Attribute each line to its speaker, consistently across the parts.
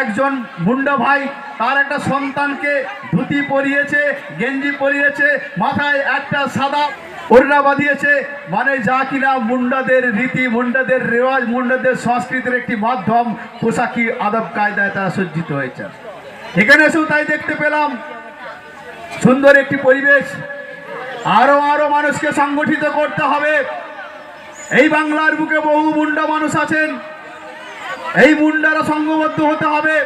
Speaker 1: একজন মুন্ডা ভাই তার একটা সন্তানকে ধুতি পরিয়েছে, গেঞ্জি পরিয়েছে, মাথায় একটা সাদা ওড়না বাঁধিয়েছে, মানে যা কিনা মুন্ডাদের রীতি, মুন্ডাদের রেওয়াজ, মুন্ডাদের সংস্কৃতির একটি মাধ্যম, পোশাকি আদব কায়দায় তারা সজ্জিত হয়েছে। এখানে এসেও তাই দেখতে পেলাম সুন্দর একটি পরিবেশ। আরো আরো মানুষকে সংগঠিত করতে হবে। এই বাংলার বুকে বহু মুন্ডা মানুষ আছেন, এই মুন্ডারা সংঘবদ্ধ হতে হবে।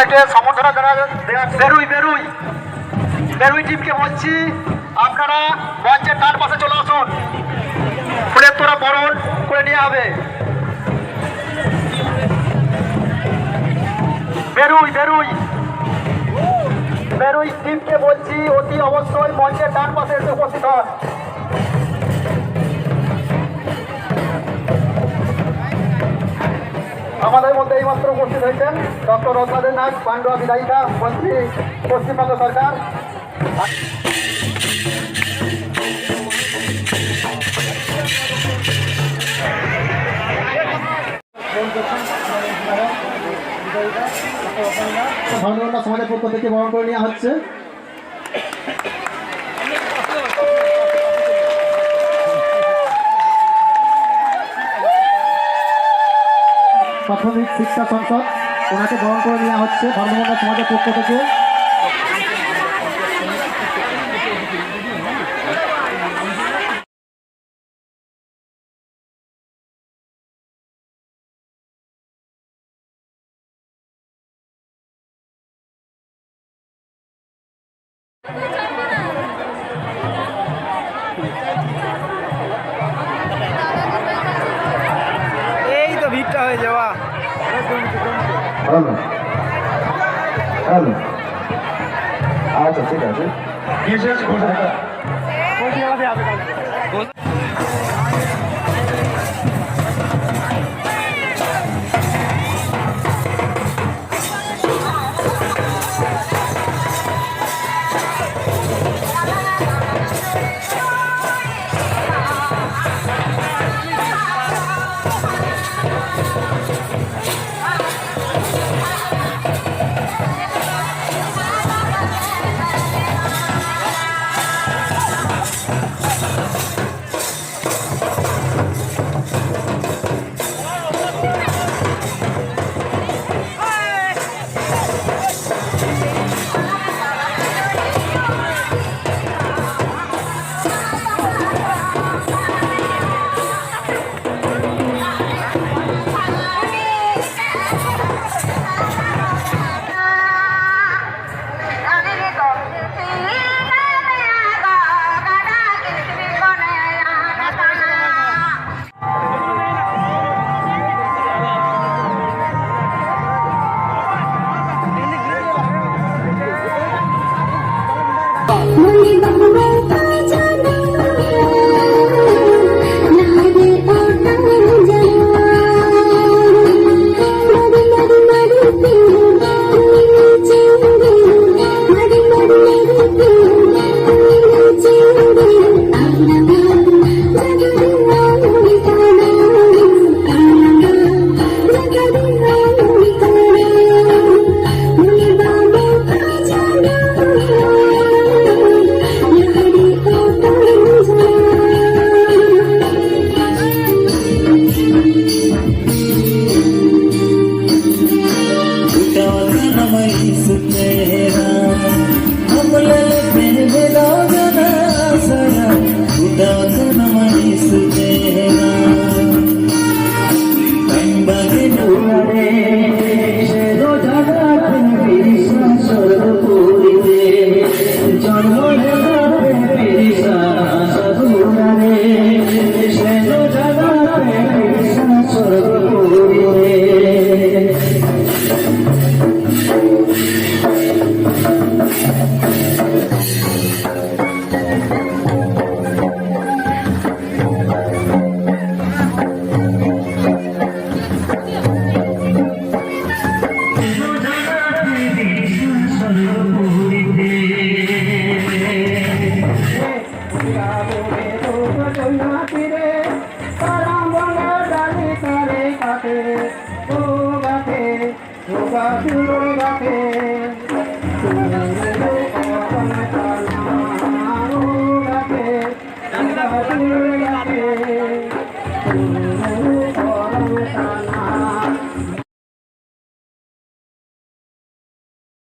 Speaker 2: কমিটির সমর্থনা বেরুই বেরুই বেরুই টিমকে বলছি আপনারা মঞ্চের ডান পাশে চলে আসুন, ফুলের তোরা বরণ করে নেওয়া হবে। বেরুই বেরুই বেরুই টিমকে বলছি অতি অবশ্যই মঞ্চের ডান পাশে এসে উপস্থিত হন। আমাদের মধ্যে এইমাত্র উপস্থিত হয়েছেন ডক্টর রত্নাদের নাথ, পান্ডুয়া বিধায়িকা, মন্ত্রী, পশ্চিমবঙ্গ সরকার। ধন্যবাদ সমাজের পক্ষ থেকে বরণ করে নেওয়া হচ্ছে। প্রাথমিক শিক্ষা সংসদ ওনাকে বরণ করে নেওয়া হচ্ছে ধর্মবন্ধ সমাজের পক্ষ থেকে।
Speaker 3: এই তো ভিড়টা হয়ে যাওয়া।
Speaker 2: হ্যালো হ্যালো, আচ্ছা ঠিক আছে।
Speaker 3: Thank you.